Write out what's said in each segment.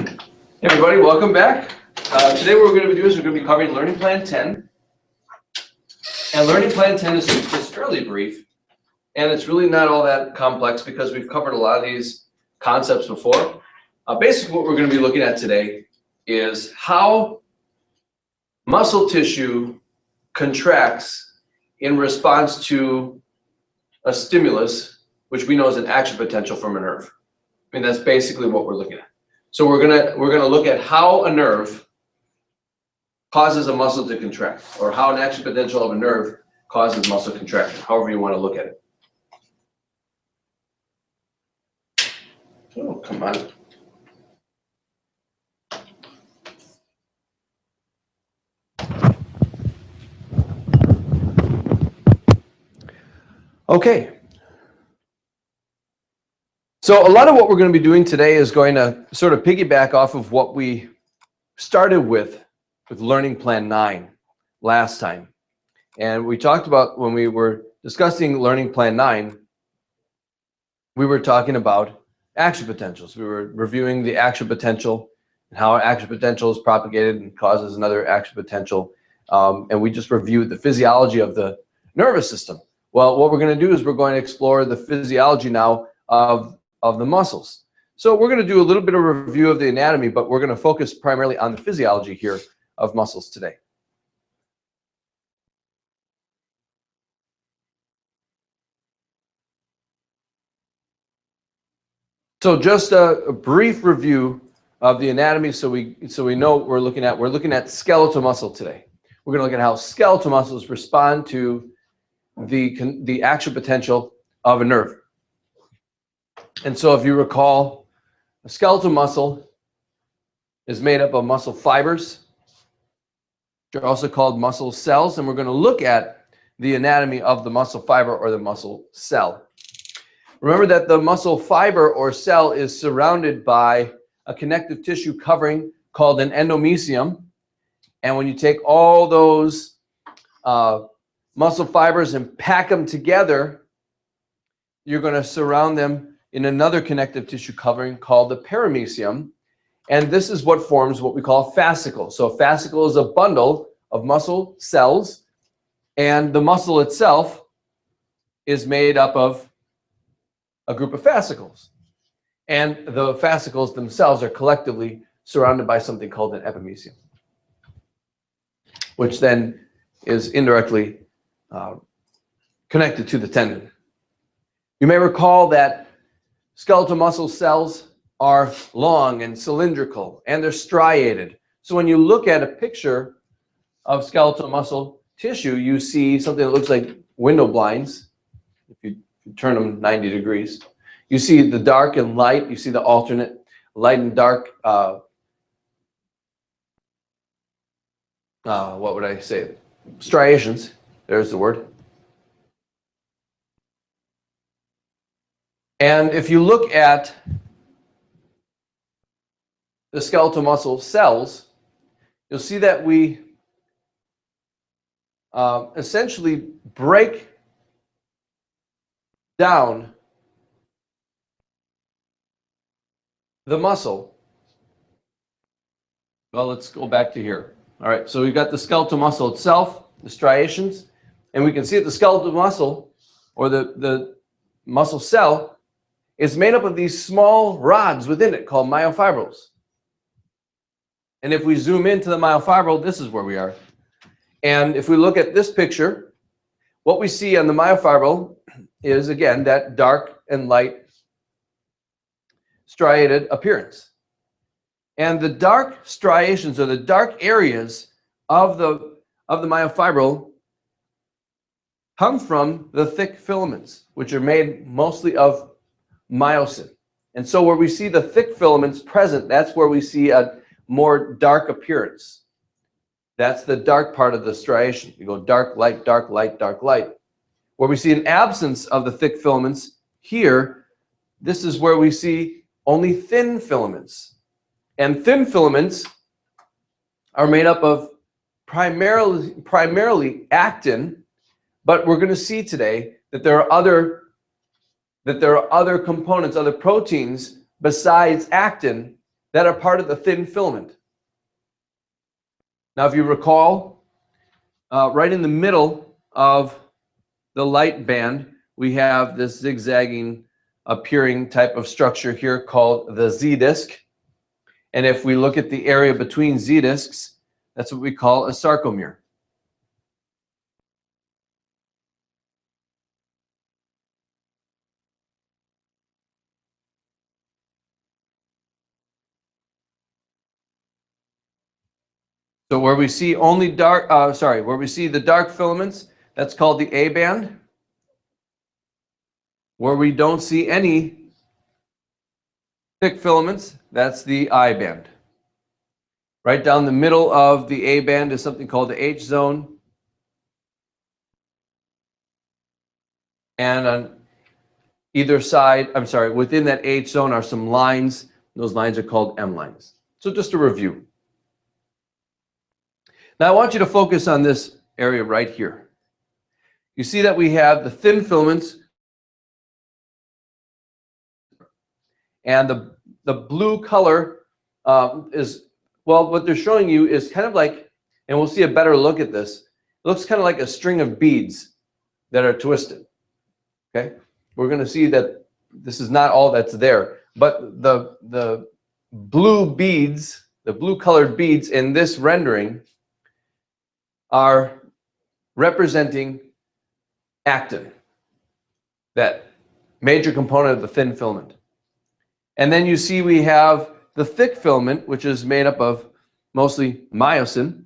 Hey everybody, welcome back. Today what we're going to be doing is we're going to be covering Learning Plan 10. And Learning Plan 10 is fairly brief, and it's really not all that complex because we've covered a lot of these concepts before. Basically what we're going to be looking at today is how muscle tissue contracts in response to a stimulus, which we know is an action potential from a nerve. I mean, that's basically what we're looking at. So we're gonna look at how a nerve causes a muscle to contract, or how an action potential of a nerve causes muscle contraction, however you want to look at it. Oh, come on. Okay. So a lot of what we're going to be doing today is going to sort of piggyback off of what we started with Learning Plan 9 last time. And we talked about, when we were discussing Learning Plan 9, we were talking about action potentials. We were reviewing the action potential and how an action potential is propagated and causes another action potential. And we just reviewed the physiology of the nervous system. Well, what we're going to do is we're going to explore the physiology now of the muscles. So we're going to do a little bit of review of the anatomy, but we're going to focus primarily on the physiology here of muscles today. So just a brief review of the anatomy, so we know what we're looking at. We're looking at skeletal muscle today. We're going to look at how skeletal muscles respond to the action potential of a nerve. And so if you recall, a skeletal muscle is made up of muscle fibers, which are also called muscle cells, and we're going to look at the anatomy of the muscle fiber or the muscle cell. Remember that the muscle fiber or cell is surrounded by a connective tissue covering called an endomysium, and when you take all those muscle fibers and pack them together, you're going to surround them in another connective tissue covering called the perimysium, and this is what forms what we call a fascicle. So a fascicle is a bundle of muscle cells, and the muscle itself is made up of a group of fascicles, and the fascicles themselves are collectively surrounded by something called an epimysium, which then is indirectly connected to the tendon. You may recall that skeletal muscle cells are long and cylindrical, and they're striated. So when you look at a picture of skeletal muscle tissue, you see something that looks like window blinds. If you turn them 90 degrees, you see the dark and light. You see the alternate light and dark. What would I say? Striations. There's the word. And if you look at the skeletal muscle cells, you'll see that we essentially break down the muscle. Well, let's go back to here. All right, so we've got the skeletal muscle itself, the striations, and we can see that the skeletal muscle, or the muscle cell, is made up of these small rods within it called myofibrils. And if we zoom into the myofibril, this is where we are. And if we look at this picture, what we see on the myofibril is, again, that dark and light striated appearance. And the dark striations, or the dark areas of the myofibril, come from the thick filaments, which are made mostly of myosin. And so where we see the thick filaments present, that's where we see a more dark appearance. That's the dark part of the striation. You go dark, light, dark, light, dark, light. Where we see an absence of the thick filaments here, this is where we see only thin filaments. And thin filaments are made up of primarily actin, but we're going to see today that there are other components, other proteins besides actin that are part of the thin filament. Now, if you recall, right in the middle of the light band, we have this zigzagging appearing type of structure here called the Z disc. And if we look at the area between Z discs, that's what we call a sarcomere. So where we see only dark, where we see the dark filaments, that's called the A band. Where we don't see any thick filaments, that's the I band. Right down the middle of the A band is something called the H zone. And on either side, within that H zone are some lines. Those lines are called M lines. So just a review. Now I want you to focus on this area right here. You see that we have the thin filaments, and the blue color is, well, what they're showing you is kind of like, and we'll see a better look at this, it looks kind of like a string of beads that are twisted. Okay, we're going to see that this is not all that's there, but the blue beads, the blue colored beads in this rendering are representing actin, that major component of the thin filament. And then you see we have the thick filament, which is made up of mostly myosin.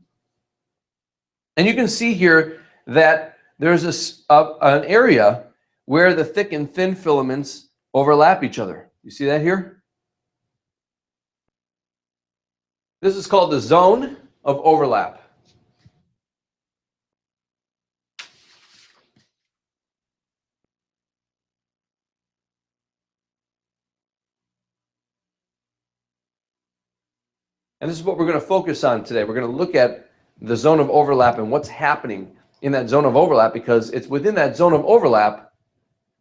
And you can see here that there's an area where the thick and thin filaments overlap each other. You see that here? This is called the zone of overlap. And this is what we're going to focus on today. We're going to look at the zone of overlap and what's happening in that zone of overlap, because it's within that zone of overlap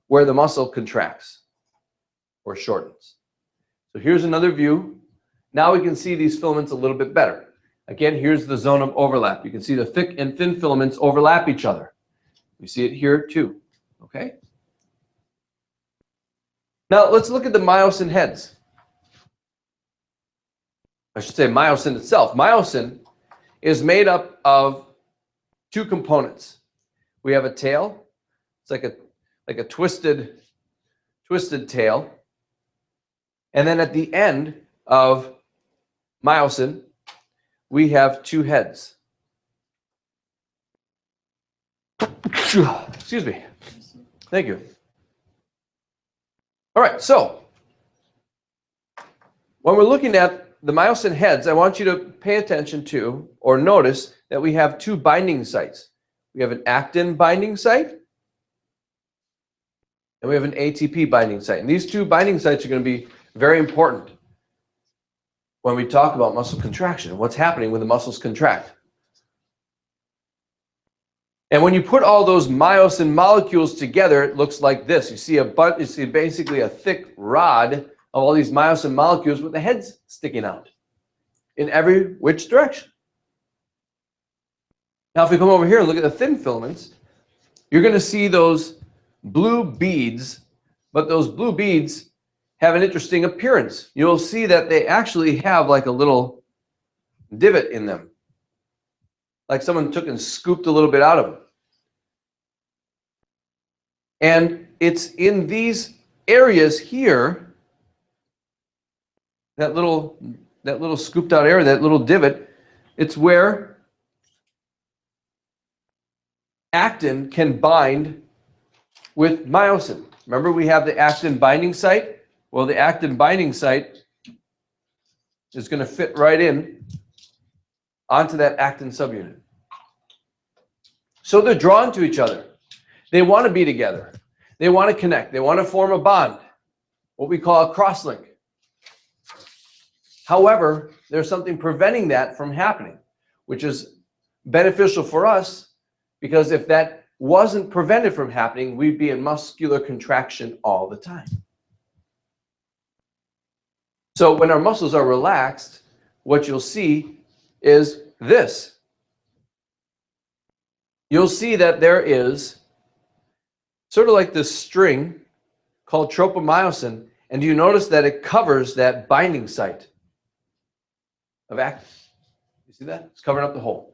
where the muscle contracts or shortens. So here's another view. Now we can see these filaments a little bit better. Again, here's the zone of overlap. You can see the thick and thin filaments overlap each other. You see it here too. Okay? Now let's look at the myosin heads. I should say myosin itself. Myosin is made up of two components. We have a tail. It's like a twisted tail. And then at the end of myosin, we have two heads. Excuse me. Thank you. All right, so when we're looking at the myosin heads, I want you to pay attention to, or notice, that we have two binding sites. We have an actin binding site, and we have an ATP binding site. And these two binding sites are going to be very important when we talk about muscle contraction and what's happening when the muscles contract. And when you put all those myosin molecules together, it looks like this. You see basically a thick rod of all these myosin molecules with the heads sticking out in every which direction. Now, if we come over here and look at the thin filaments, you're going to see those blue beads, but those blue beads have an interesting appearance. You'll see that they actually have like a little divot in them, like someone took and scooped a little bit out of them. And it's in these areas here, that little scooped out area, that little divot, it's where actin can bind with myosin. Remember, we have the actin binding site? Well, the actin binding site is going to fit right in onto that actin subunit. So they're drawn to each other. They want to be together. They want to connect. They want to form a bond, what we call a crosslink. However, there's something preventing that from happening, which is beneficial for us, because if that wasn't prevented from happening, we'd be in muscular contraction all the time. So when our muscles are relaxed, what you'll see is this. You'll see that there is sort of like this string called tropomyosin, and do you notice that it covers that binding site of actin? You see that? It's covering up the hole.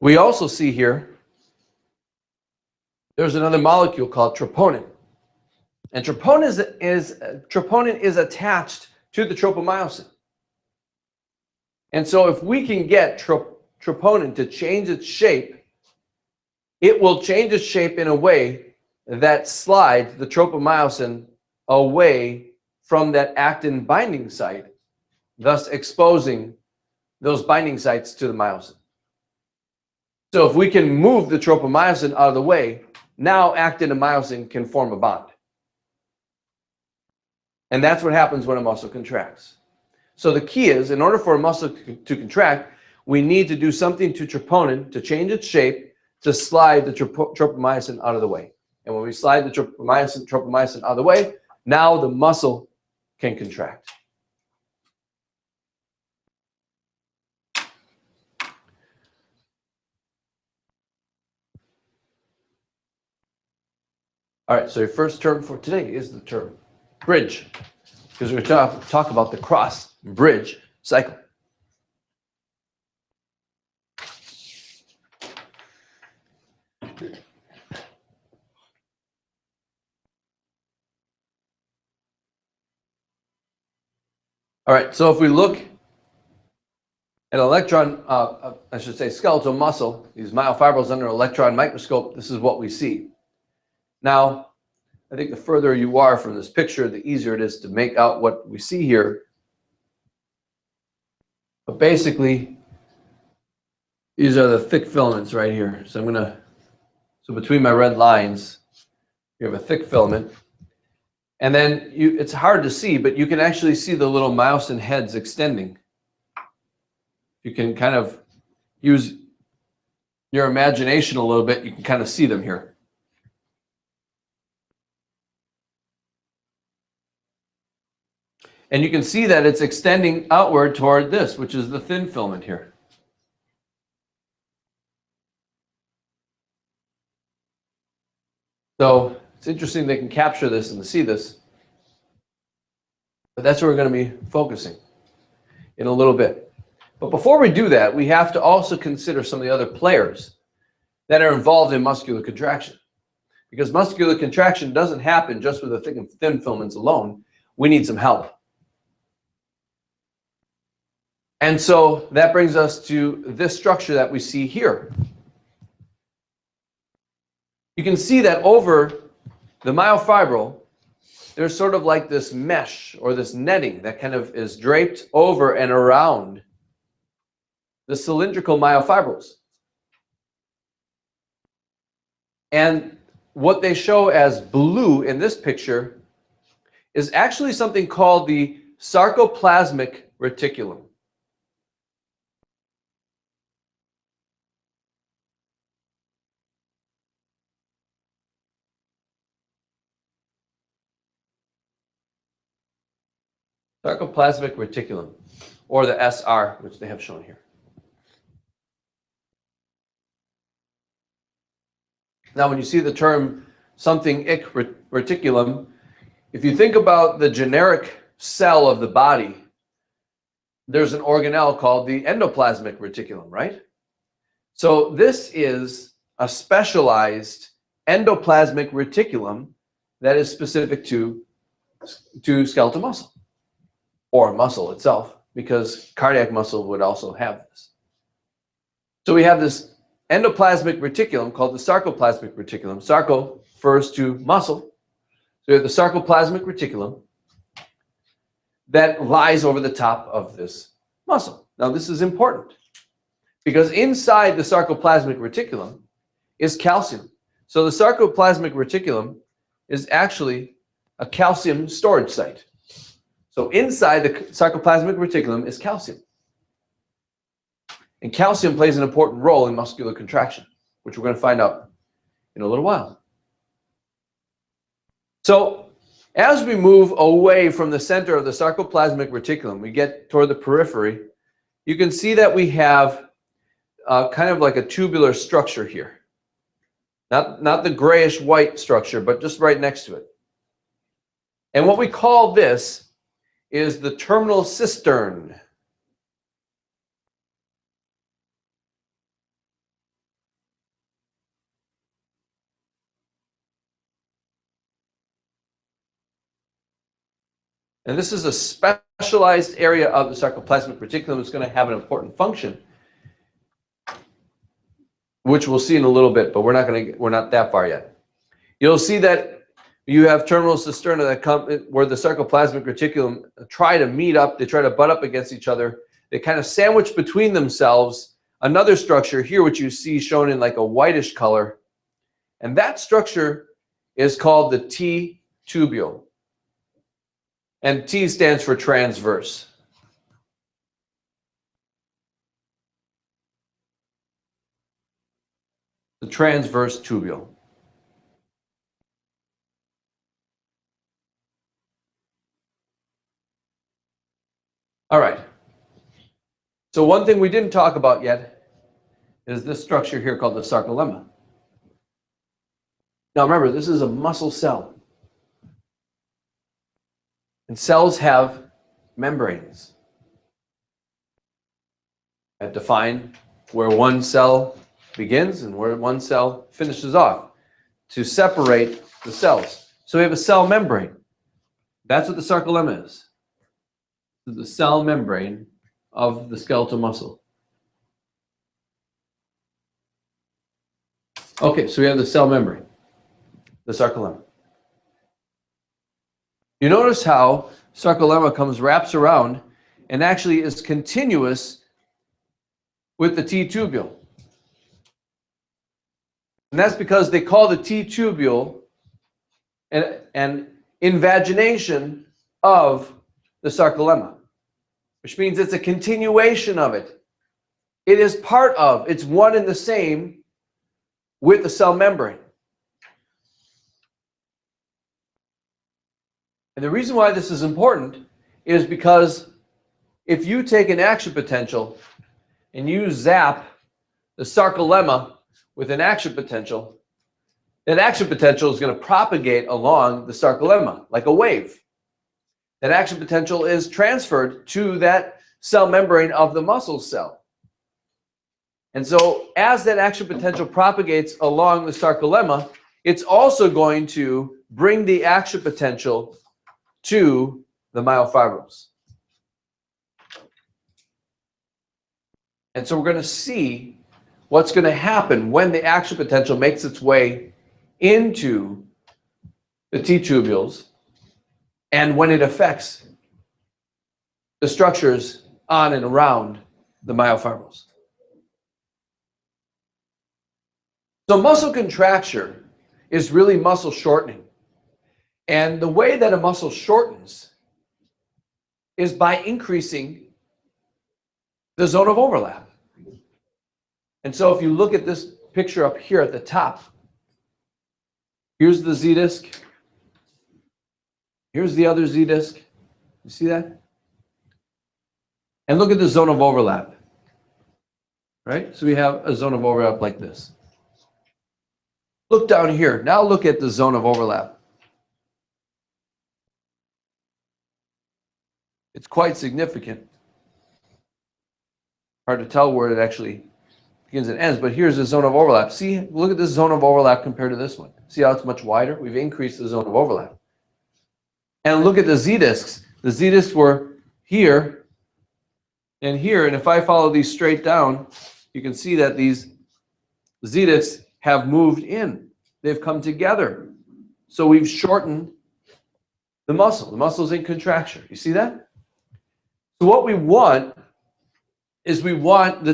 We also see here there's another molecule called troponin. And troponin is attached to the tropomyosin. And so if we can get troponin to change its shape, it will change its shape in a way that slides the tropomyosin away from that actin binding site, thus exposing those binding sites to the myosin. So if we can move the tropomyosin out of the way, now actin and myosin can form a bond. And that's what happens when a muscle contracts. So the key is, in order for a muscle to contract, we need to do something to troponin to change its shape to slide the tropomyosin out of the way. And when we slide the tropomyosin out of the way, now the muscle can contract. All right, so your first term for today is the term bridge, because we're going to talk about the cross-bridge cycle. All right, so if we look at electron, I should say skeletal muscle, these myofibrils under an electron microscope, this is what we see. Now, I think the further you are from this picture, the easier it is to make out what we see here. But basically, these are the thick filaments right here. So so between my red lines, you have a thick filament. And then it's hard to see, but you can actually see the little myosin heads extending. You can kind of use your imagination a little bit. You can kind of see them here. And you can see that it's extending outward toward this, which is the thin filament here. So it's interesting they can capture this and see this. But that's where we're going to be focusing in a little bit. But before we do that, we have to also consider some of the other players that are involved in muscular contraction. Because muscular contraction doesn't happen just with the thick and thin filaments alone. We need some help. And so that brings us to this structure that we see here. You can see that over the myofibril, there's sort of like this mesh or this netting that kind of is draped over and around the cylindrical myofibrils. And what they show as blue in this picture is actually something called the sarcoplasmic reticulum. Sarcoplasmic reticulum, or the SR, which they have shown here. Now, when you see the term something reticulum, if you think about the generic cell of the body, there's an organelle called the endoplasmic reticulum, right? So this is a specialized endoplasmic reticulum that is specific to skeletal muscle, or muscle itself, because cardiac muscle would also have this. So we have this endoplasmic reticulum called the sarcoplasmic reticulum. Sarco refers to muscle. So we have the sarcoplasmic reticulum that lies over the top of this muscle. Now this is important because inside the sarcoplasmic reticulum is calcium. So the sarcoplasmic reticulum is actually a calcium storage site. So inside the sarcoplasmic reticulum is calcium. And calcium plays an important role in muscular contraction, which we're going to find out in a little while. So as we move away from the center of the sarcoplasmic reticulum, we get toward the periphery, you can see that we have kind of like a tubular structure here. Not the grayish white structure, but just right next to it. And what we call this is the terminal cistern. And this is a specialized area of the sarcoplasmic reticulum that's going to have an important function, which we'll see in a little bit, but we're not that far yet. You'll see that you have terminal cisterna that come where the sarcoplasmic reticulum try to meet up, they try to butt up against each other. They kind of sandwich between themselves another structure here, which you see shown in like a whitish color. And that structure is called the T tubule. And T stands for transverse. The transverse tubule. All right. So one thing we didn't talk about yet is this structure here called the sarcolemma. Now remember, this is a muscle cell. And cells have membranes that define where one cell begins and where one cell finishes off to separate the cells. So we have a cell membrane. That's what the sarcolemma is. This is the cell membrane of the skeletal muscle. Okay, so we have the cell membrane, the sarcolemma. You notice how sarcolemma wraps around and actually is continuous with the T tubule. And that's because they call the T tubule an invagination of the sarcolemma, which means it's a continuation of it. It is part of, it's one and the same with the cell membrane. And the reason why this is important is because if you take an action potential and you zap the sarcolemma with an action potential, that action potential is going to propagate along the sarcolemma like a wave. That action potential is transferred to that cell membrane of the muscle cell. And so as that action potential propagates along the sarcolemma, it's also going to bring the action potential to the myofibrils. And so we're going to see what's going to happen when the action potential makes its way into the T tubules and when it affects the structures on and around the myofibrils. So muscle contracture is really muscle shortening. And the way that a muscle shortens is by increasing the zone of overlap. And so if you look at this picture up here at the top, here's the Z disc. Here's the other Z disc. You see that? And look at the zone of overlap. Right? So we have a zone of overlap like this. Look down here. Now look at the zone of overlap. It's quite significant. Hard to tell where it actually begins and ends, but here's the zone of overlap. See, look at this zone of overlap compared to this one. See how it's much wider? We've increased the zone of overlap. And look at the Z discs. The Z discs were here and here, and if I follow these straight down, you can see that these Z discs have moved in. They've come together. So we've shortened the muscle. The muscle's in contraction. You see that? So what we want is we want the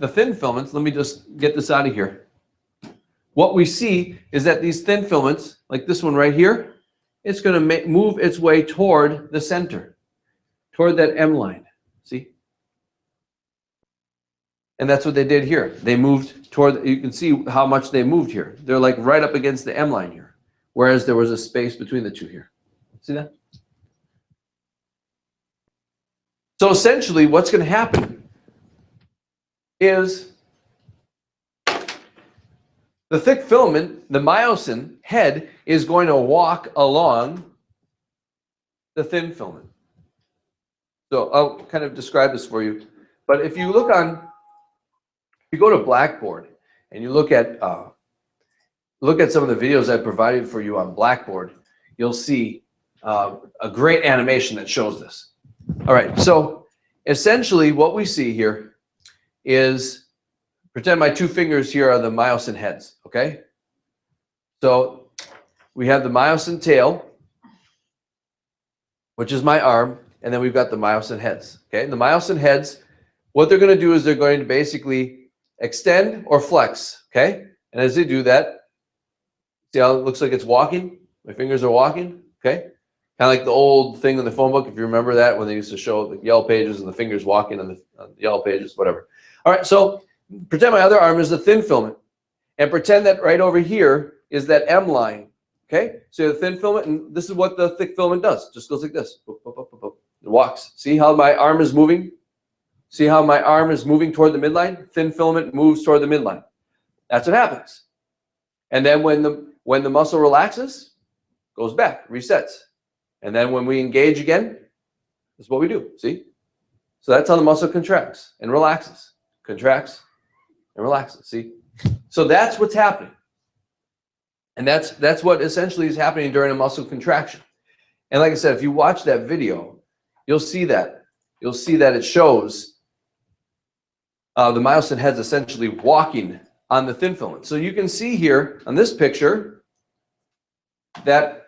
thin filaments. Let me just get this out of here. What we see is that these thin filaments, like this one right here, it's going to move its way toward the center, toward that M line. See? And that's what they did here. They moved toward, you can see how much they moved here. They're like right up against the M line here, whereas there was a space between the two here. See that? So essentially what's going to happen is the thick filament, the myosin head, is going to walk along the thin filament. So I'll kind of describe this for you. But if you look on, if you go to Blackboard and you look at some of the videos I provided for you on Blackboard, you'll see a great animation that shows this. All right, so essentially what we see here is, pretend my two fingers here are the myosin heads, okay? So we have the myosin tail, which is my arm, and then we've got the myosin heads, okay? And the myosin heads, what they're going to do is they're going to basically extend or flex, okay? And as they do that, see how it looks like it's walking? My fingers are walking, okay? Kind of like the old thing in the phone book, if you remember that, when they used to show the yellow pages and the fingers walking on the yellow pages, whatever. All right, so pretend my other arm is the thin filament, and pretend that right over here is that M line, okay? So you have the thin filament, and this is what the thick filament does. Just goes like this. Boop, boop, boop, boop, boop. It walks. See how my arm is moving? See how my arm is moving toward the midline? Thin filament moves toward the midline. That's what happens. And then when the muscle relaxes, goes back, resets. And then when we engage again, that's what we do. See? So that's how the muscle contracts and relaxes. Contracts and relaxes. See? So that's what's happening. And that's what essentially is happening during a muscle contraction. And like I said, if you watch that video, you'll see that. You'll see that it shows the myosin heads essentially walking on the thin filament. So you can see here on this picture that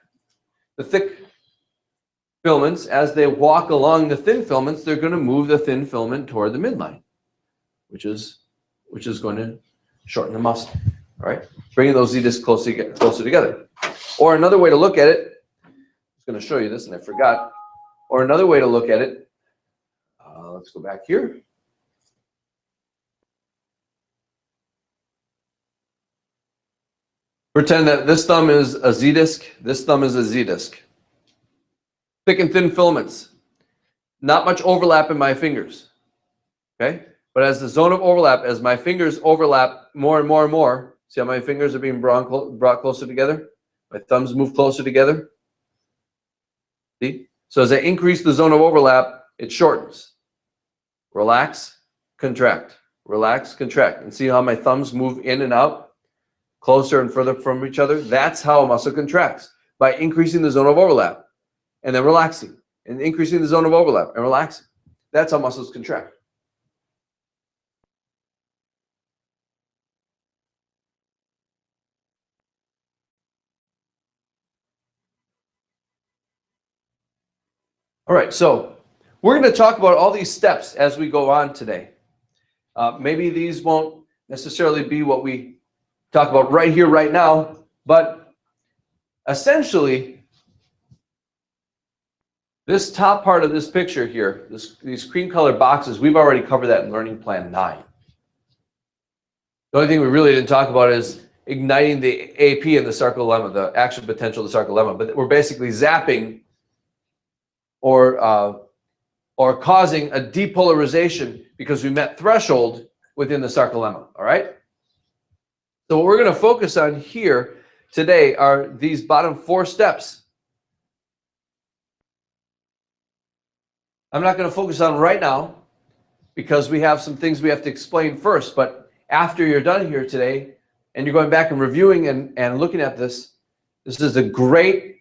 the thick filaments, as they walk along the thin filaments, they're going to move the thin filament toward the midline, which is going to shorten the muscle. All right, bringing those Z discs closer together. Or another way to look at it, I was going to show you this and I forgot. Or another way to look at it, let's go back here. Pretend that this thumb is a Z disc, this thumb is a Z disc. Thick and thin filaments. Not much overlap in my fingers. Okay? But as the zone of overlap, as my fingers overlap more and more and more, see how my fingers are being brought closer together? My thumbs move closer together. See? So as I increase the zone of overlap, it shortens. Relax, contract. Relax, contract. And see how my thumbs move in and out? Closer and further from each other. That's how a muscle contracts, by increasing the zone of overlap and then relaxing, and increasing the zone of overlap and relaxing. That's how muscles contract. All right, so we're going to talk about all these steps as we go on today. Maybe these won't necessarily be what we talk about right here, right now, but essentially, this top part of this picture here, these cream colored boxes, we've already covered that in Learning Plan 9. The only thing we really didn't talk about is igniting the AP in the sarcolemma, the action potential of the sarcolemma, but we're basically zapping or causing a depolarization because we met threshold within the sarcolemma, all right? So what we're going to focus on here today are these bottom 4 steps. I'm not going to focus on right now because we have some things we have to explain first, but after you're done here today and you're going back and reviewing and looking at this, this is a great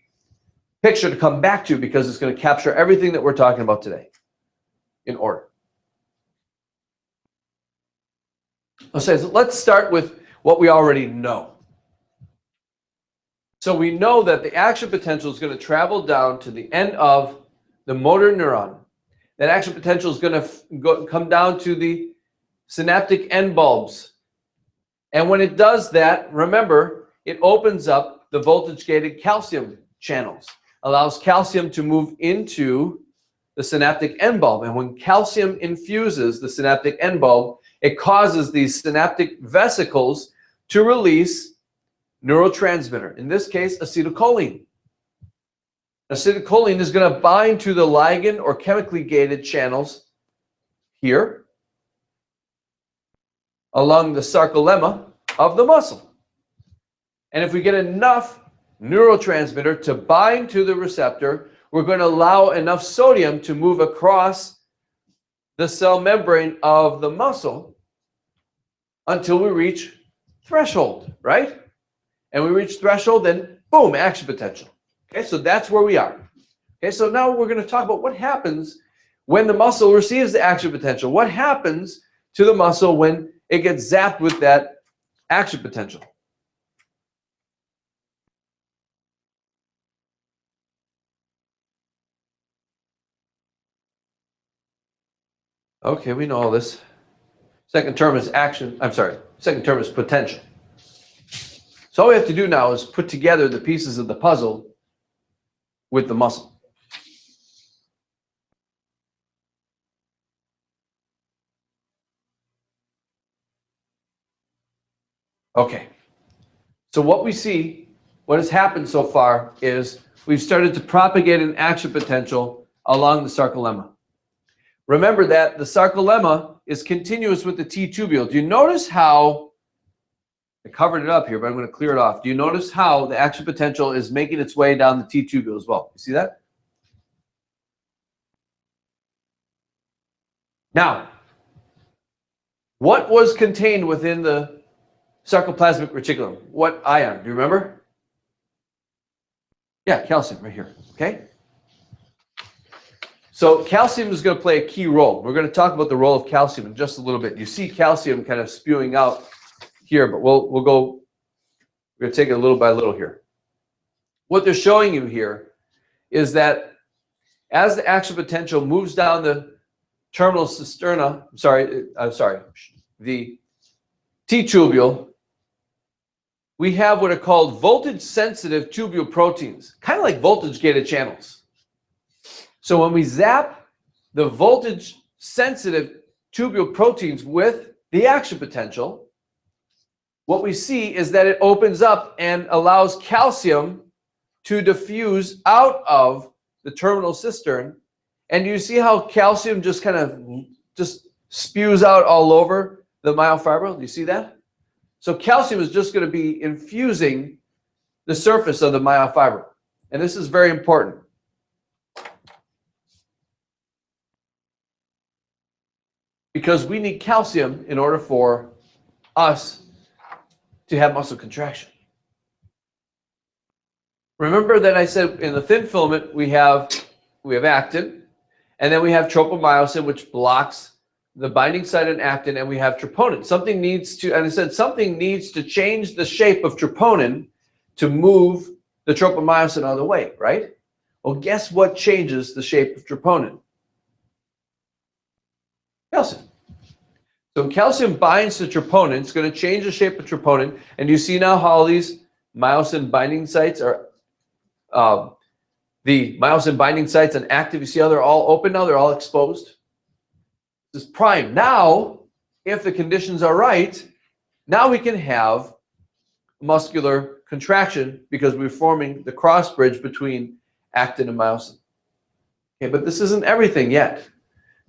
picture to come back to because it's going to capture everything that we're talking about today in order. Let's start with what we already know. So we know that the action potential is going to travel down to the end of the motor neuron. That action potential is going to come down to the synaptic end bulbs. And when it does that, remember, it opens up the voltage-gated calcium channels, allows calcium to move into the synaptic end bulb. And when calcium infuses the synaptic end bulb, it causes these synaptic vesicles to release neurotransmitter, in this case, acetylcholine. Acetylcholine is going to bind to the ligand or chemically gated channels here along the sarcolemma of the muscle. And if we get enough neurotransmitter to bind to the receptor, we're going to allow enough sodium to move across the cell membrane of the muscle until we reach threshold, right? And we reach threshold, then boom, action potential. Okay, so that's where we are. Okay, so now we're going to talk about what happens when the muscle receives the action potential. What happens to the muscle when it gets zapped with that action potential? Okay, we know all this. Second term is action. I'm sorry. Second term is potential. So all we have to do now is put together the pieces of the puzzle with the muscle. Okay. So what we see, what has happened so far is we've started to propagate an action potential along the sarcolemma. Remember that the sarcolemma is continuous with the T-tubule. Do you notice how, I covered it up here, but I'm going to clear it off. Do you notice how the action potential is making its way down the T-tubule as well? You see that? Now, what was contained within the sarcoplasmic reticulum? What ion? Do you remember? Yeah, calcium right here. Okay? So calcium is going to play a key role. We're going to talk about the role of calcium in just a little bit. You see calcium kind of spewing out here, but we're going to take it little by little here. What they're showing you here is that as the action potential moves down the terminal cisterna, the T-tubule, we have what are called voltage-sensitive tubule proteins, kind of like voltage-gated channels. So when we zap the voltage-sensitive tubule proteins with the action potential, what we see is that it opens up and allows calcium to diffuse out of the terminal cistern. And you see how calcium just kind of just spews out all over the myofibril? Do you see that? So calcium is just going to be infusing the surface of the myofibril. And this is very important. Because we need calcium in order for us to have muscle contraction. Remember that I said in the thin filament we have actin, and then we have tropomyosin, which blocks the binding site in actin, and we have troponin. Something needs to, and I said something needs to change the shape of troponin to move the tropomyosin out of the way, right? Well, guess what changes the shape of troponin? Calcium. So calcium binds to troponin. It's going to change the shape of troponin. And you see now how these myosin binding sites are, the myosin binding sites and active, you see how they're all open now? They're all exposed. This is prime. Now, if the conditions are right, now we can have muscular contraction because we're forming the cross bridge between actin and myosin. Okay, but this isn't everything yet.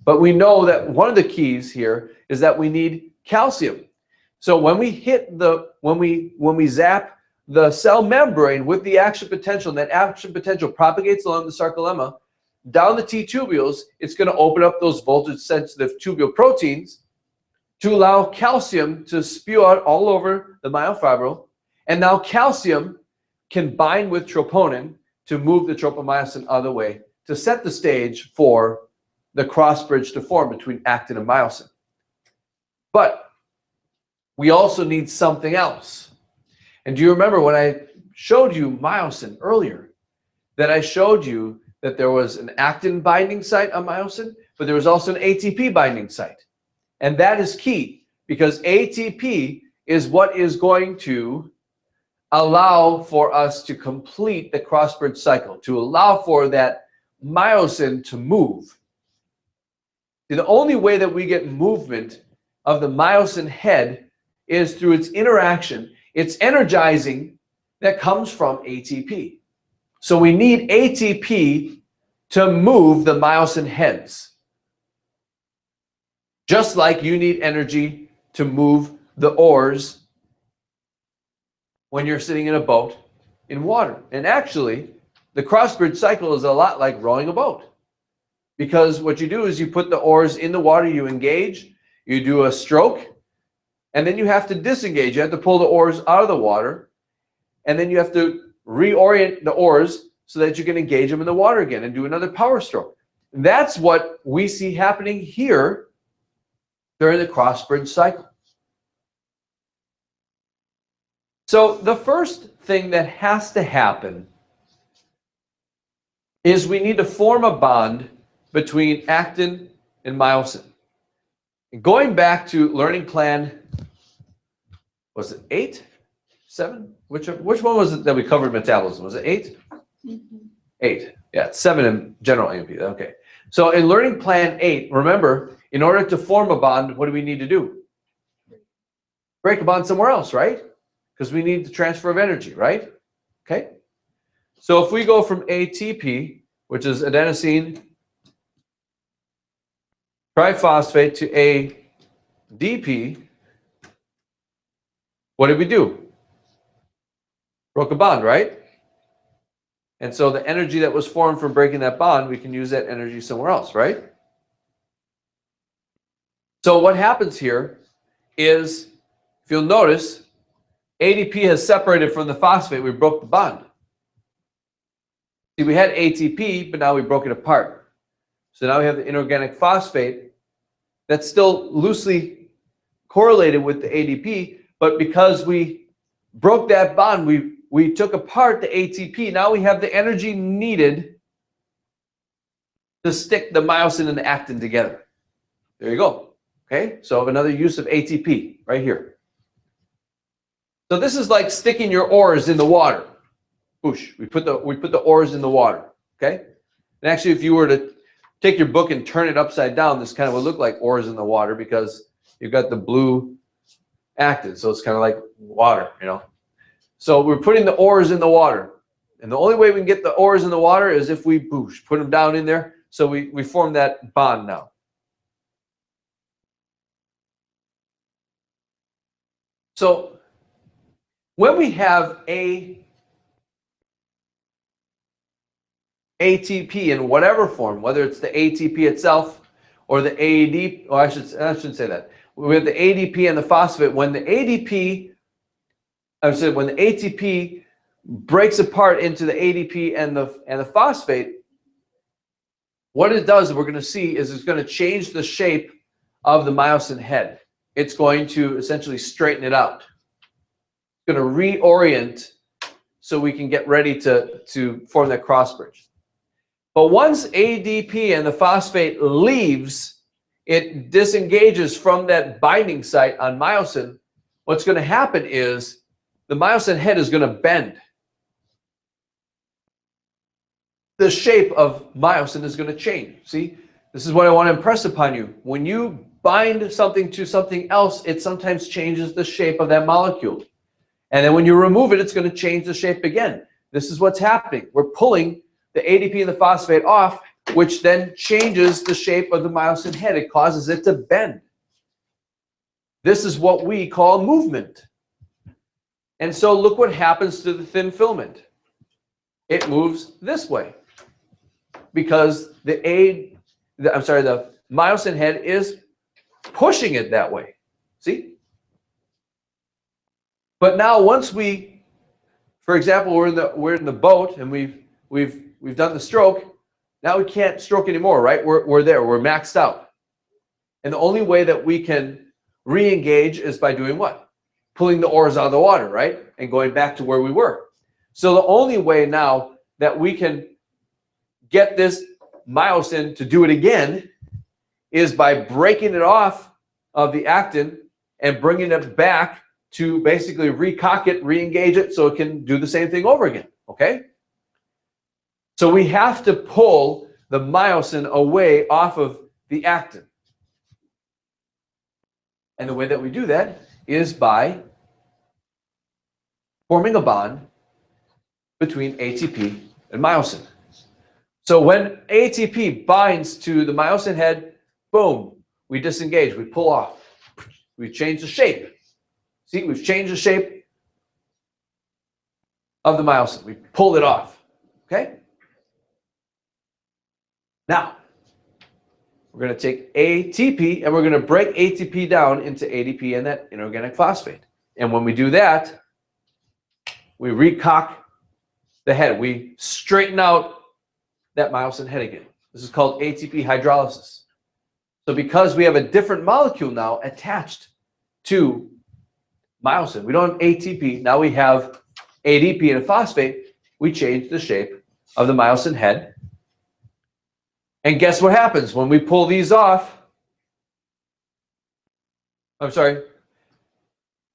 But we know that one of the keys here is that we need calcium. So when we hit when we zap the cell membrane with the action potential, and that action potential propagates along the sarcolemma down the T-tubules, it's going to open up those voltage-sensitive tubule proteins to allow calcium to spew out all over the myofibril. And now calcium can bind with troponin to move the tropomyosin out of the way to set the stage for the cross bridge to form between actin and myosin. But we also need something else. And do you remember when I showed you myosin earlier, that I showed you that there was an actin binding site on myosin, but there was also an ATP binding site. And that is key because ATP is what is going to allow for us to complete the cross bridge cycle, to allow for that myosin to move. The only way that we get movement of the myosin head is through its interaction, its energizing that comes from ATP. So we need ATP to move the myosin heads. Just like you need energy to move the oars when you're sitting in a boat in water. And actually, the cross-bridge cycle is a lot like rowing a boat. Because what you do is you put the oars in the water, you engage, you do a stroke, and then you have to disengage. You have to pull the oars out of the water, and then you have to reorient the oars so that you can engage them in the water again and do another power stroke. And that's what we see happening here during the cross-bridge cycle. So the first thing that has to happen is we need to form a bond between actin and myosin. And going back to learning plan, was it 8, 7? Which one was it that we covered metabolism? Was it 8? Mm-hmm. 8. Yeah, 7 in general AMP. Okay. So in learning plan 8, remember, in order to form a bond, what do we need to do? Break a bond somewhere else, right? Because we need the transfer of energy, right? Okay. So if we go from ATP, which is adenosine triphosphate, to ADP, what did we do? Broke a bond, right? And so the energy that was formed from breaking that bond, we can use that energy somewhere else, right? So what happens here is, if you'll notice, ADP has separated from the phosphate. We broke the bond. See, we had ATP, but now we broke it apart. So now we have the inorganic phosphate that's still loosely correlated with the ADP, but because we broke that bond, we took apart the ATP. Now we have the energy needed to stick the myosin and the actin together. There you go. Okay, so another use of ATP right here. So this is like sticking your oars in the water. Whoosh, we put the oars in the water. Okay, and actually, if you were to take your book and turn it upside down, this kind of would look like oars in the water because you've got the blue actin, so it's kind of like water, you know. So we're putting the oars in the water, and the only way we can get the oars in the water is if we boosh, put them down in there. So we form that bond now. So when we have ATP in whatever form, whether it's the ATP itself or the AD, or I shouldn't say that. We have the ADP and the phosphate. When the ATP breaks apart into the ADP and the phosphate, what it does, we're going to see, is it's going to change the shape of the myosin head. It's going to essentially straighten it out. It's going to reorient so we can get ready to form that cross bridge. But once ADP and the phosphate leaves, it disengages from that binding site on myosin. What's going to happen is the myosin head is going to bend. The shape of myosin is going to change. See, this is what I want to impress upon you. When you bind something to something else, it sometimes changes the shape of that molecule. And then when you remove it, it's going to change the shape again. This is what's happening. We're pulling the ADP and the phosphate off, which then changes the shape of the myosin head. It causes it to bend. This is what we call movement. And so look what happens to the thin filament. It moves this way because the myosin head is pushing it that way. See? But now once we, for example, we're in the boat and we've done the stroke, now we can't stroke anymore, right? We're there, we're maxed out. And the only way that we can re-engage is by doing what? Pulling the oars out of the water, right? And going back to where we were. So the only way now that we can get this myosin to do it again is by breaking it off of the actin and bringing it back to basically recock it, re-engage it so it can do the same thing over again, okay? So we have to pull the myosin away off of the actin. And the way that we do that is by forming a bond between ATP and myosin. So when ATP binds to the myosin head, boom, we disengage, we pull off. We change the shape. See, we've changed the shape of the myosin. We pulled it off. Okay? Now, we're going to take ATP and we're going to break ATP down into ADP and that inorganic phosphate. And when we do that, we recock the head. We straighten out that myosin head again. This is called ATP hydrolysis. So because we have a different molecule now attached to myosin, we don't have ATP, now we have ADP and a phosphate, we change the shape of the myosin head. And guess what happens when we pull these off? I'm sorry.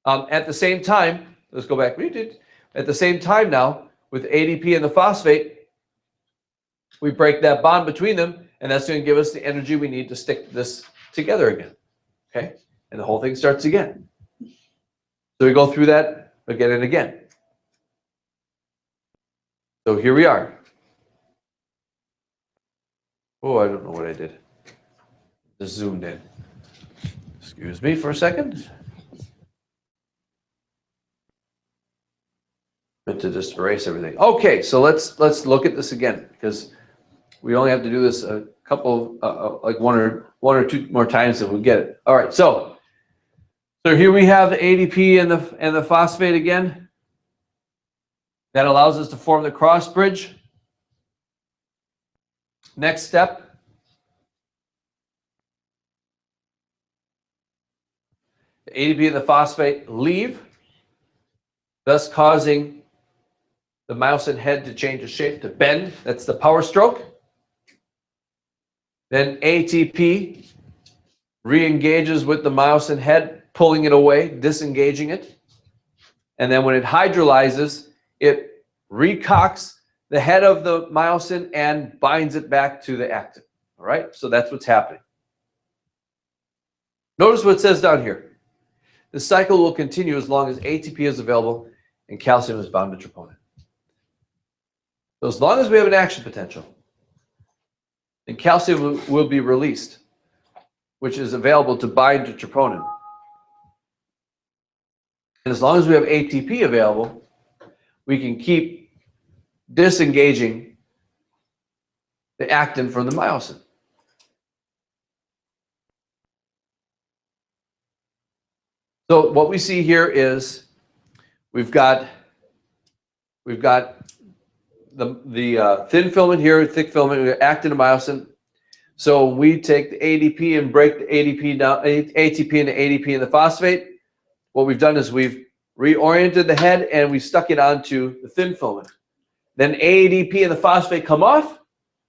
At the same time, let's go back. At the same time now, with ADP and the phosphate, we break that bond between them, and that's going to give us the energy we need to stick this together again. Okay? And the whole thing starts again. So we go through that again and again. So here we are. Oh, I don't know what I did. Just zoomed in. Excuse me for a second. Meant to just erase everything. Okay, so let's look at this again because we only have to do this a couple, like one or two more times, and we'll get it. All right, so here we have the ADP and the phosphate again. That allows us to form the cross bridge. Next step. The ADP and the phosphate leave, thus causing the myosin head to change its shape, to bend. That's the power stroke. Then ATP re-engages with the myosin head, pulling it away, disengaging it. And then when it hydrolyzes, it recocks the head of the myosin and binds it back to the actin. All right, so that's what's happening. Notice what it says down here. The cycle will continue as long as ATP is available and calcium is bound to troponin. So as long as we have an action potential, then calcium will be released, which is available to bind to troponin. And as long as we have ATP available, we can keep disengaging the actin from the myosin. So what we see here is we've got the thin filament here, thick filament, actin and myosin. So we take the ADP and break the ADP down, ATP and the ADP and the phosphate. What we've done is we've reoriented the head and we stuck it onto the thin filament. Then ADP and the phosphate come off,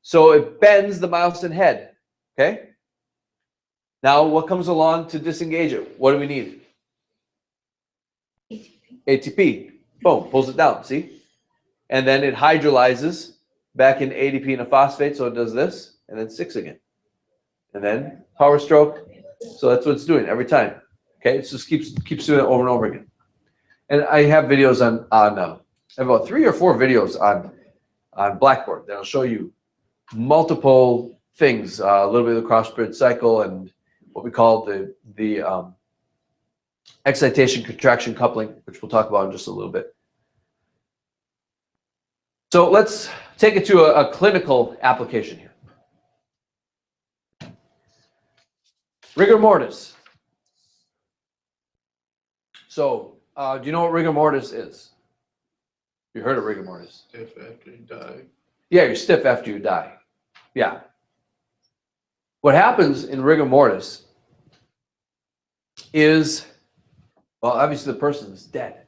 so it bends the myosin head. Okay? Now what comes along to disengage it? What do we need? ATP. Boom, pulls it down, see? And then it hydrolyzes back in ADP and a phosphate, so it does this, and then sticks again. And then power stroke. So that's what it's doing every time. Okay, it just keeps doing it over and over again. And I have videos on I have about 3 or 4 videos on Blackboard that'll show you multiple things, a little bit of the cross-bridge cycle and what we call the excitation contraction coupling, which we'll talk about in just a little bit. So let's take it to a clinical application here. Rigor mortis. So do you know what rigor mortis is? You heard of rigor mortis? Stiff after you die. Yeah, you're stiff after you die. Yeah. What happens in rigor mortis is, well, obviously the person is dead.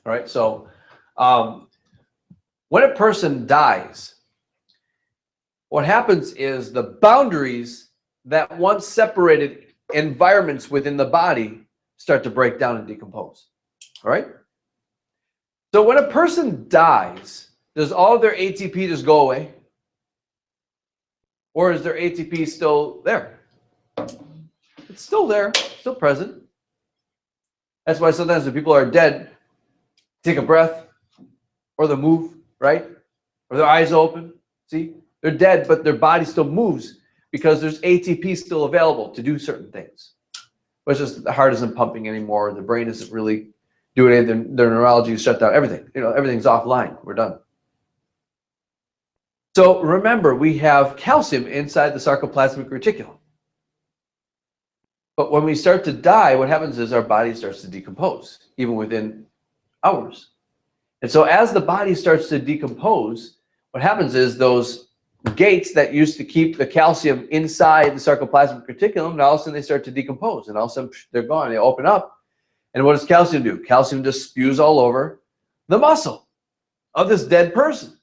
All right, so when a person dies, what happens is the boundaries that once separated environments within the body start to break down and decompose. All right? So when a person dies, does all of their ATP just go away? Or is their ATP still there? It's still there, still present. That's why sometimes when people are dead, take a breath, or they move, right? Or their eyes open. See, they're dead, but their body still moves because there's ATP still available to do certain things. But it's just the heart isn't pumping anymore. The brain isn't really doing anything. Their neurology is shut down. Everything, everything's offline. We're done. So remember, we have calcium inside the sarcoplasmic reticulum. But when we start to die, what happens is our body starts to decompose, even within hours. And so as the body starts to decompose, what happens is those gates that used to keep the calcium inside the sarcoplasmic reticulum, now all of a sudden they start to decompose, and all of a sudden they're gone. They open up. And what does calcium do? Calcium just spews all over the muscle of this dead person.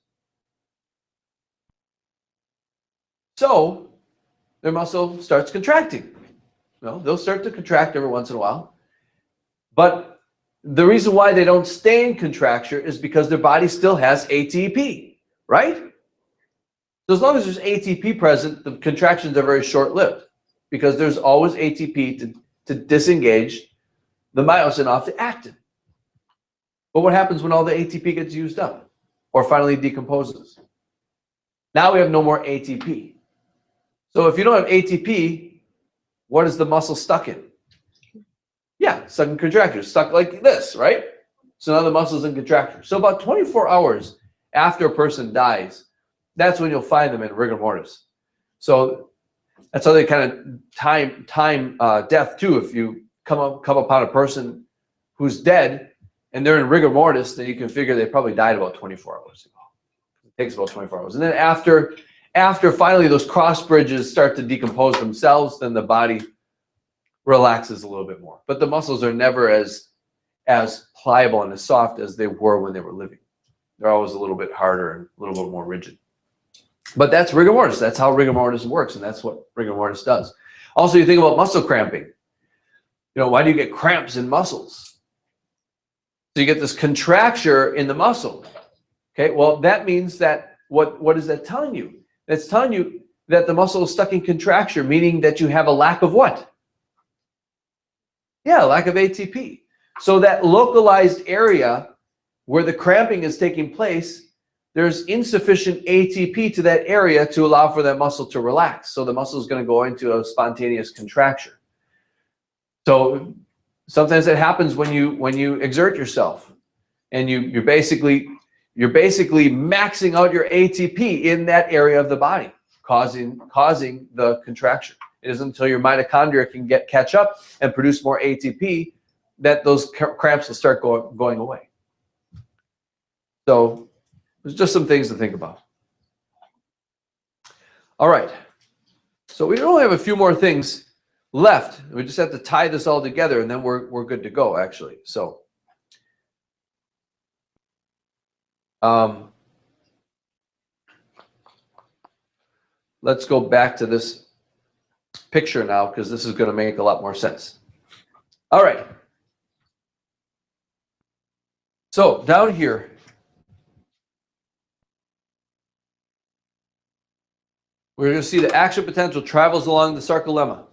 So their muscle starts contracting. They'll start to contract every once in a while. But the reason why they don't stay in contraction is because their body still has ATP, right? So as long as there's ATP present, the contractions are very short-lived because there's always ATP to disengage the myosin off the actin. But what happens when all the ATP gets used up or finally decomposes? Now we have no more ATP. So if you don't have ATP, what is the muscle stuck in? Yeah, stuck in contractures, stuck like this, right? So now the muscle's in contractures. So about 24 hours after a person dies, that's when you'll find them in rigor mortis. So that's how they kind of time death too. If you come upon a person who's dead and they're in rigor mortis, then you can figure they probably died about 24 hours ago. It takes about 24 hours. And then after finally those cross bridges start to decompose themselves, then the body relaxes a little bit more. But the muscles are never as pliable and as soft as they were when they were living. They're always a little bit harder and a little bit more rigid. But that's rigor mortis. That's how rigor mortis works, and that's what rigor mortis does. Also, you think about muscle cramping. Why do you get cramps in muscles? So you get this contracture in the muscle. Okay, well, that means that what is that telling you? That's telling you that the muscle is stuck in contracture, meaning that you have a lack of what? Yeah, lack of ATP. So that localized area where the cramping is taking place, there's insufficient ATP to that area to allow for that muscle to relax. So the muscle is going to go into a spontaneous contraction. So sometimes it happens when you exert yourself, and you're basically maxing out your ATP in that area of the body, causing the contraction. It isn't until your mitochondria can catch up and produce more ATP that those cramps will start going away. So there's just some things to think about. All right. So we only have a few more things left. We just have to tie this all together, and then we're good to go, actually. So let's go back to this picture now, because this is going to make a lot more sense. All right. So down here, we're going to see the action potential travels along the sarcolemma,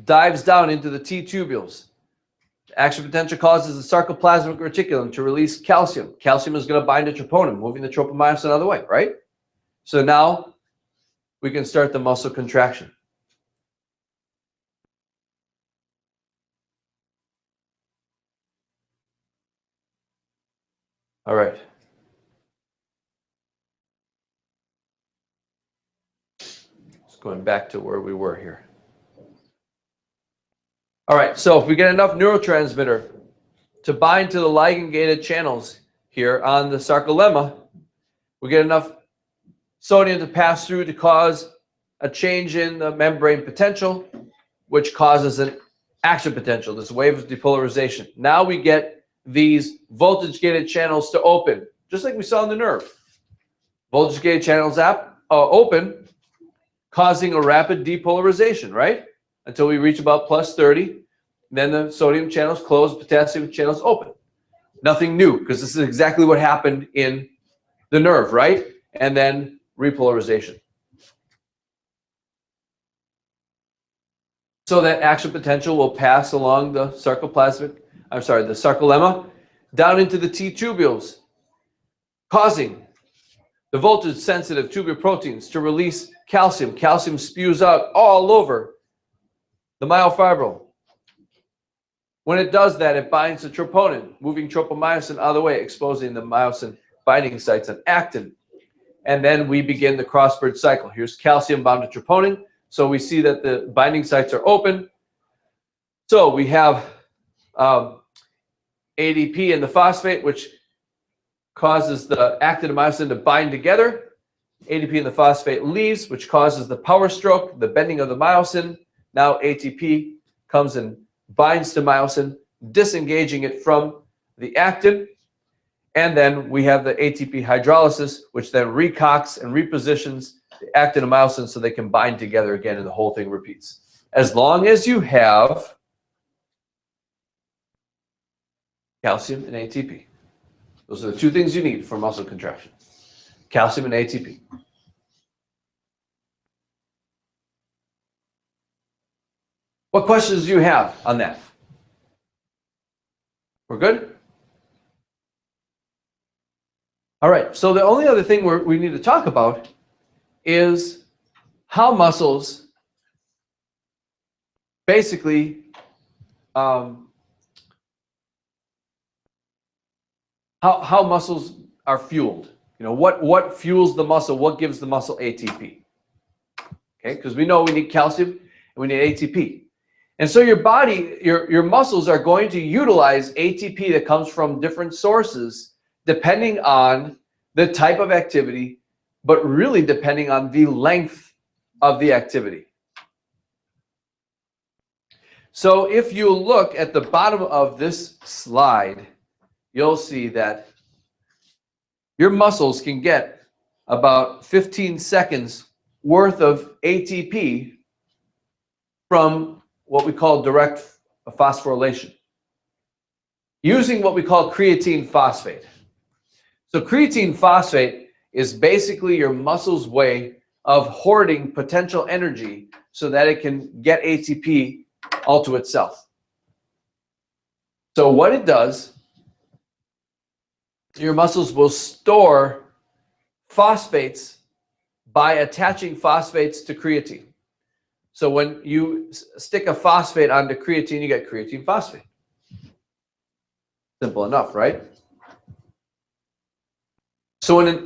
dives down into the T tubules. The action potential causes the sarcoplasmic reticulum to release calcium. Calcium is going to bind to troponin, moving the tropomyosin out of the way, right? So now we can start the muscle contraction. All right. Just going back to where we were here. All right, so if we get enough neurotransmitter to bind to the ligand-gated channels here on the sarcolemma, we get enough sodium to pass through to cause a change in the membrane potential, which causes an action potential, this wave of depolarization. Now we get these voltage-gated channels to open, just like we saw in the nerve. Voltage-gated channels open, causing a rapid depolarization, right? Until we reach about plus 30. Then the sodium channels close, potassium channels open. Nothing new, because this is exactly what happened in the nerve, right? And then repolarization. So that action potential will pass along the sarcoplasmic I'm sorry, the sarcolemma, down into the T tubules, causing the voltage-sensitive tubular proteins to release calcium. Calcium spews out all over the myofibril. When it does that, it binds to troponin, moving tropomyosin out of the way, exposing the myosin binding sites on actin. And then we begin the crossbridge cycle. Here's calcium bound to troponin. So we see that the binding sites are open. So we have ADP in the phosphate, which causes the actin and myosin to bind together. ADP in the phosphate leaves, which causes the power stroke, the bending of the myosin. Now ATP comes and binds to myosin, disengaging it from the actin. And then we have the ATP hydrolysis, which then recocks and repositions the actin and myosin so they can bind together again, and the whole thing repeats. As long as you have calcium and ATP. Those are the two things you need for muscle contraction. Calcium and ATP. What questions do you have on that? We're good? All right, so the only other thing we need to talk about is how muscles basically how muscles are fueled. You know, what fuels the muscle? What gives the muscle ATP? Okay, because we know we need calcium and we need ATP. And so your body, your muscles are going to utilize ATP that comes from different sources depending on the type of activity, but really depending on the length of the activity. So if you look at the bottom of this slide, you'll see that your muscles can get about 15 seconds worth of ATP from what we call direct phosphorylation, using what we call creatine phosphate. So creatine phosphate is basically your muscle's way of hoarding potential energy so that it can get ATP all to itself. So what it does, your muscles will store phosphates by attaching phosphates to creatine. So when you stick a phosphate onto creatine, you get creatine phosphate. Simple enough, right? So when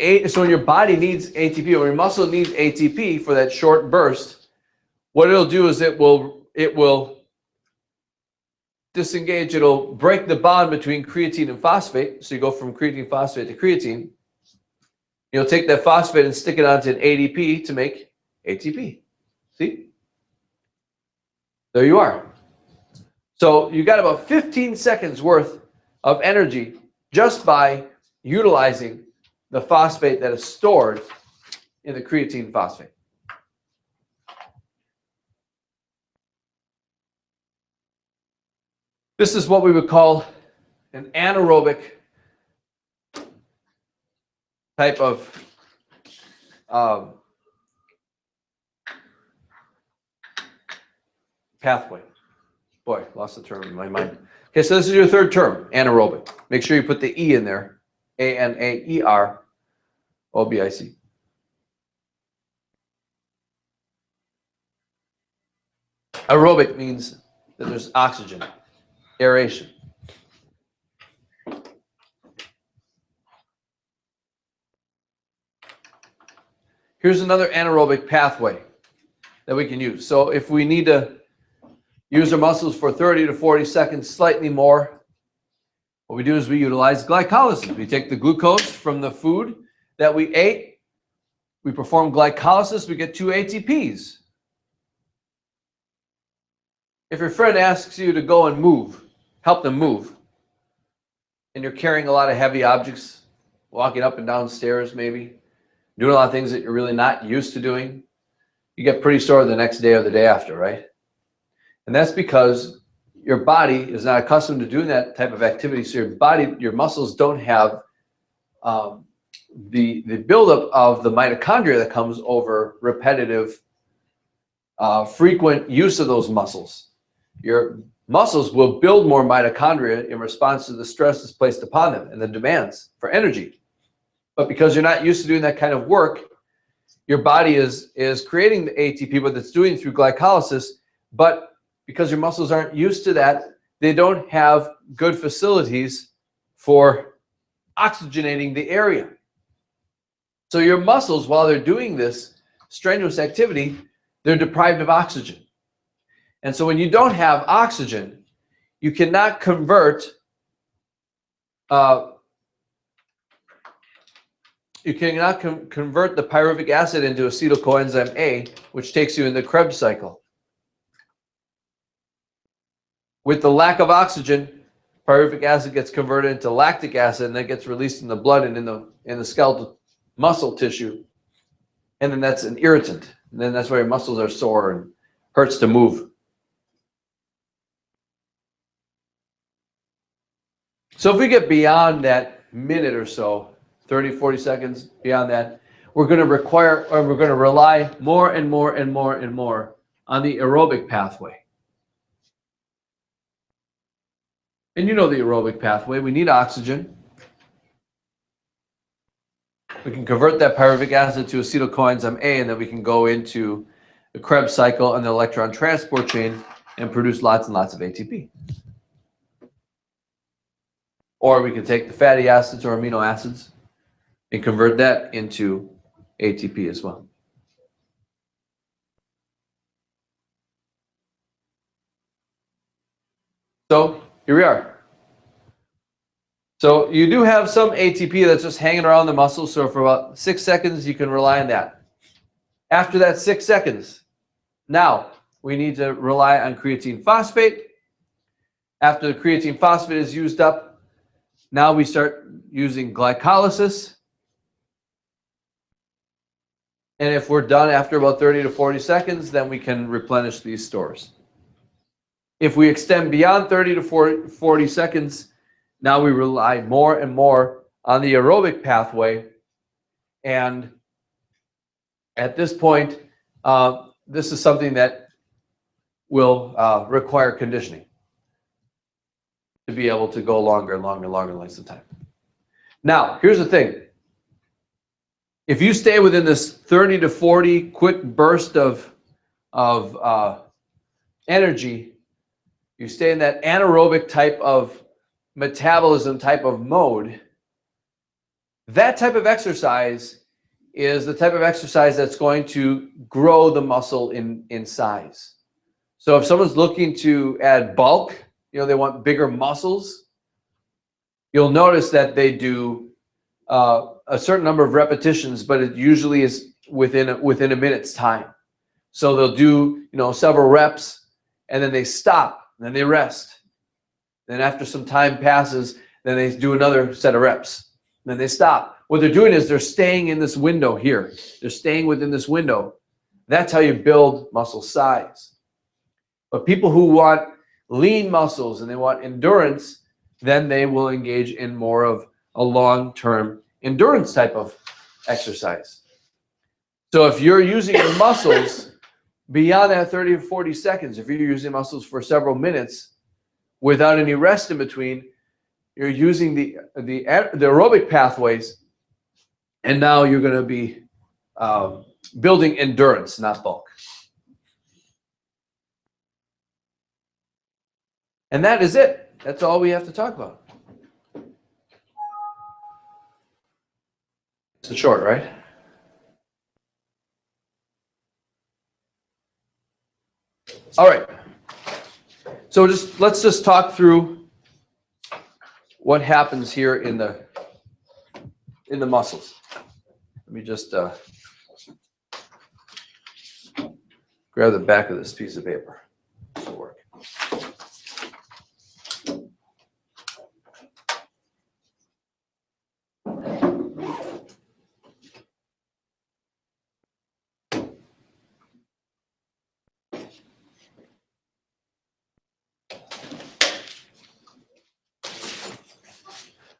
your body needs ATP, or your muscle needs ATP for that short burst, what it'll do is it will disengage, it'll break the bond between creatine and phosphate. So you go from creatine phosphate to creatine. You'll take that phosphate and stick it onto an ADP to make ATP. See? There you are. So you got about 15 seconds worth of energy just by utilizing the phosphate that is stored in the creatine phosphate. This is what we would call an anaerobic type of pathway. Boy, lost the term in my mind. Okay, so this is your third term, anaerobic. Make sure you put the E in there. A-N-A-E-R-O-B-I-C. Aerobic means that there's oxygen, aeration. Here's another anaerobic pathway that we can use. So if we need to use our muscles for 30 to 40 seconds, slightly more, what we do is we utilize glycolysis. We take the glucose from the food that we ate, we perform glycolysis, we get 2 ATPs. If your friend asks you to go and move, help them move, and you're carrying a lot of heavy objects, walking up and down stairs maybe, doing a lot of things that you're really not used to doing, you get pretty sore the next day or the day after, right? And that's because your body is not accustomed to doing that type of activity. So your muscles don't have the buildup of the mitochondria that comes over repetitive, frequent use of those muscles. Your muscles will build more mitochondria in response to the stress that's placed upon them and the demands for energy. But because you're not used to doing that kind of work, your body is creating the ATP, but it's doing it through glycolysis. But because your muscles aren't used to that, they don't have good facilities for oxygenating the area. So your muscles, while they're doing this strenuous activity, they're deprived of oxygen. And so when you don't have oxygen, you cannot convert convert the pyruvic acid into acetyl coenzyme A, which takes you in the Krebs cycle. With the lack of oxygen, pyruvic acid gets converted into lactic acid, and that gets released in the blood and in the skeletal muscle tissue. And then that's an irritant. And then that's why your muscles are sore and hurts to move. So if we get beyond that minute or so, 30, 40 seconds beyond that, we're going to rely more and more and more and more on the aerobic pathway. And you know the aerobic pathway. We need oxygen. We can convert that pyruvic acid to acetyl coenzyme A, and then we can go into the Krebs cycle and the electron transport chain and produce lots and lots of ATP. Or we can take the fatty acids or amino acids and convert that into ATP as well. So here we are. So you do have some ATP that's just hanging around the muscle. So for about 6 seconds, you can rely on that. After that 6 seconds, now we need to rely on creatine phosphate. After the creatine phosphate is used up, now we start using glycolysis. And if we're done after about 30 to 40 seconds, then we can replenish these stores. If we extend beyond 30 to 40 seconds, now we rely more and more on the aerobic pathway. And at this point, this is something that will require conditioning to be able to go longer and longer and longer lengths of time. Now, here's the thing. If you stay within this 30 to 40 quick burst of energy, you stay in that anaerobic type of metabolism type of mode, that type of exercise is the type of exercise that's going to grow the muscle in size. So if someone's looking to add bulk, they want bigger muscles, you'll notice that they do a certain number of repetitions, but it usually is within a minute's time. So they'll do several reps, and then they stop, and then they rest. Then after some time passes, then they do another set of reps. Then they stop. What they're doing is they're staying in this window here. They're staying within this window. That's how you build muscle size. But people who want lean muscles and they want endurance, then they will engage in more of a long-term endurance type of exercise. So if you're using your muscles beyond that 30 or 40 seconds, if you're using muscles for several minutes without any rest in between, you're using the aerobic pathways, and now you're going to be building endurance, not bulk. And that is it. That's all we have to talk about. It's short, right? All right. So let's just talk through what happens here in the muscles. Let me just grab the back of this piece of paper. This will work.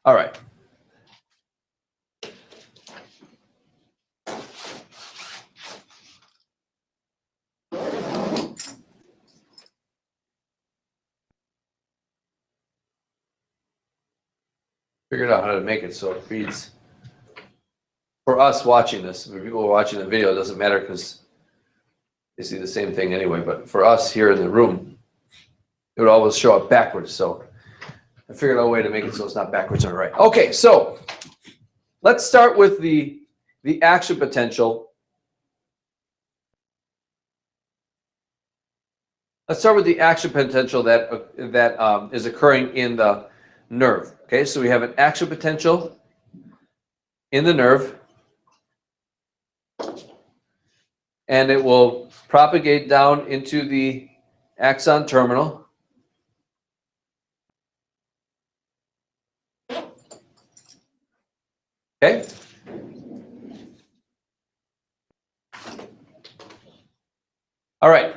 All right. Figured out how to make it so it reads. For us watching this, for people who are watching the video, it doesn't matter because they see the same thing anyway. But for us here in the room, it would always show up backwards. So I figured out a way to make it so it's not backwards on the right. Okay, so let's start with the action potential. Let's start with the action potential that is occurring in the nerve. Okay, so we have an action potential in the nerve, and it will propagate down into the axon terminal. Okay. All right.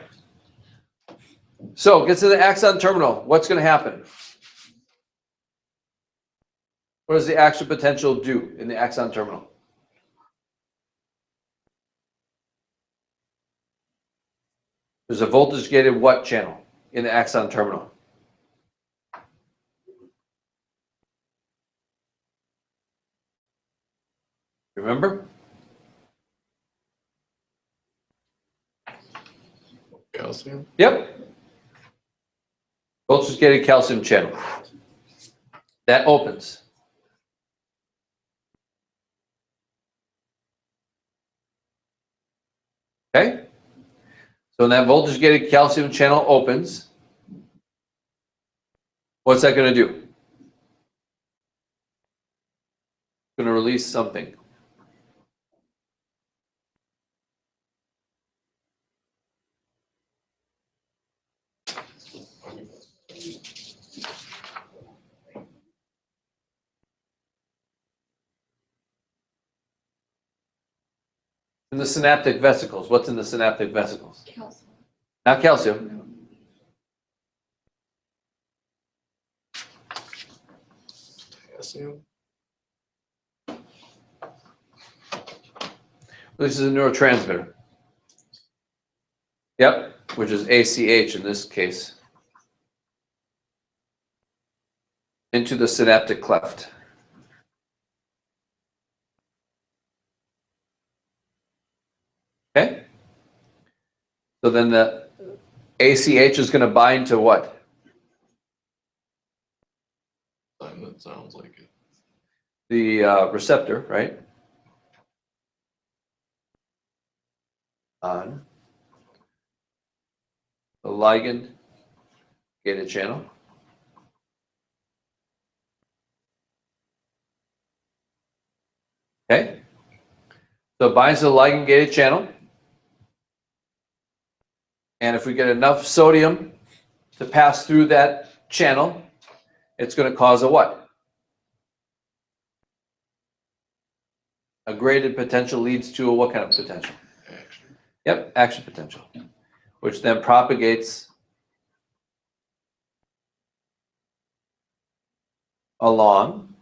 So it gets to the axon terminal. What's going to happen? What does the action potential do in the axon terminal? There's a voltage-gated what channel in the axon terminal? Remember? Calcium. Yep. Voltage-gated calcium channel. That opens. Okay? So when that voltage-gated calcium channel opens, what's that going to do? It's going to release something. In the synaptic vesicles. What's in the synaptic vesicles? Calcium. Not calcium. Potassium. This is a neurotransmitter. Yep, which is ACH in this case. Into the synaptic cleft. Okay? So then the ACH is going to bind to what? That sounds like it. The receptor, right? On the ligand gated channel. Okay? So it binds to the ligand gated channel. And if we get enough sodium to pass through that channel, it's going to cause a what? A graded potential leads to a what kind of potential? Action. Yep, action potential, which then propagates along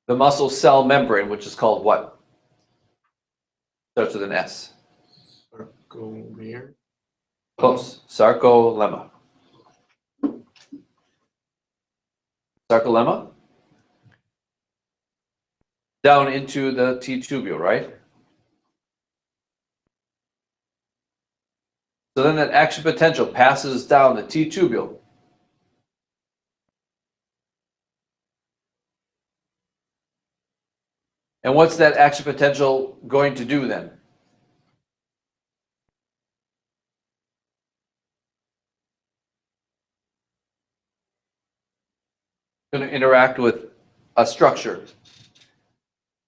the muscle cell membrane, which is called what? Starts with an S. Sarcomere. Close. Sarcolemma. Sarcolemma. Down into the T tubule, right? So then that action potential passes down the T tubule. And what's that action potential going to do then? Going to interact with a structure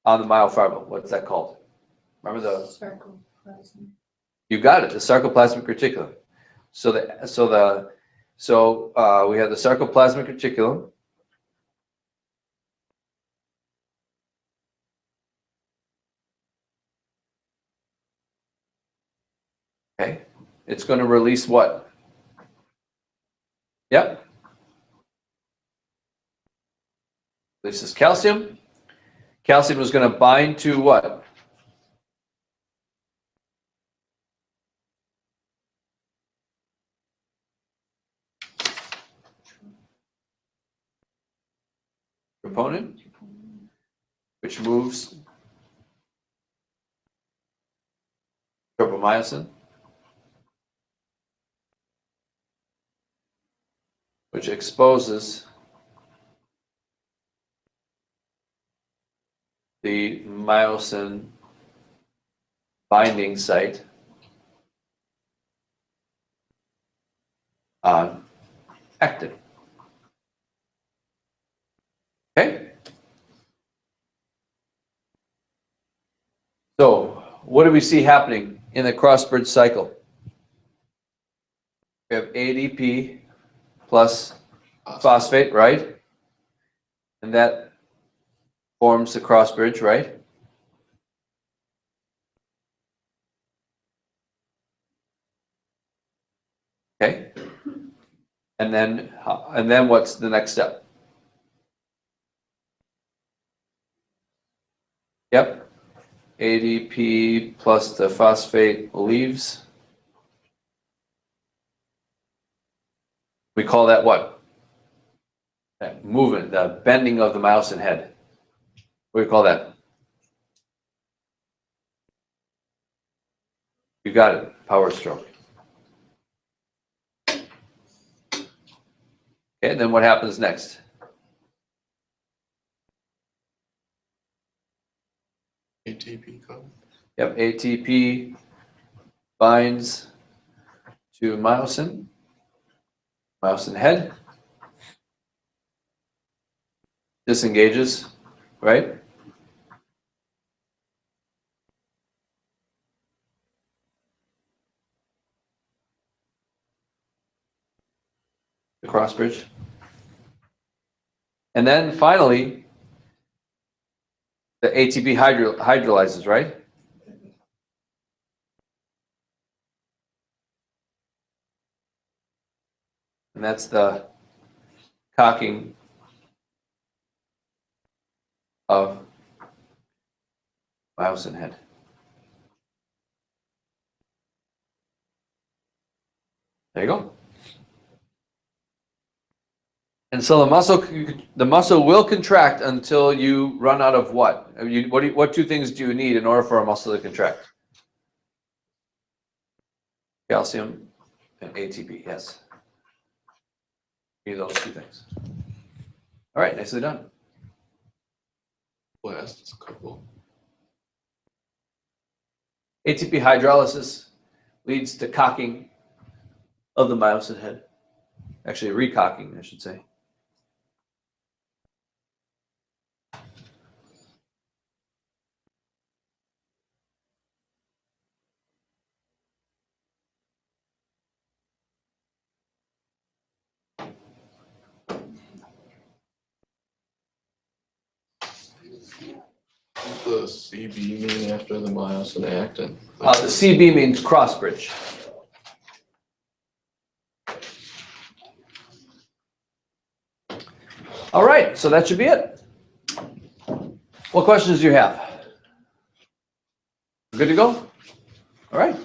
on the myofibril. What's that called? Remember the? Sarcoplasmic. You got it. The sarcoplasmic reticulum. So we have the sarcoplasmic reticulum. Okay. It's going to release what? Yep. Releases calcium. Calcium is going to bind to what? troponin, which moves tropomyosin, which exposes the myosin binding site on actin. Okay? So, what do we see happening in the cross-bridge cycle? We have ADP plus phosphate, right? And that forms the cross-bridge, right? Okay? And then what's the next step? Yep. ADP plus the phosphate leaves. We call that what? That movement, the bending of the myosin head. What do we call that? You got it. Power stroke. Okay, then what happens next? ATP come. Yep, ATP binds to myosin head, disengages, right? The cross bridge. And then finally, the ATP hydrolyzes, right? And that's the cocking of myosin head. There you go. And so the muscle will contract until you run out of what? I mean, what two things do you need in order for a muscle to contract? Calcium and ATP, yes. You need those two things. All right, nicely done. Last couple. ATP hydrolysis leads to cocking of the myosin head. Actually, recocking, I should say. The CB mean after the myosin actin? The CB means cross bridge. All right, so that should be it. What questions do you have? Good to go? All right.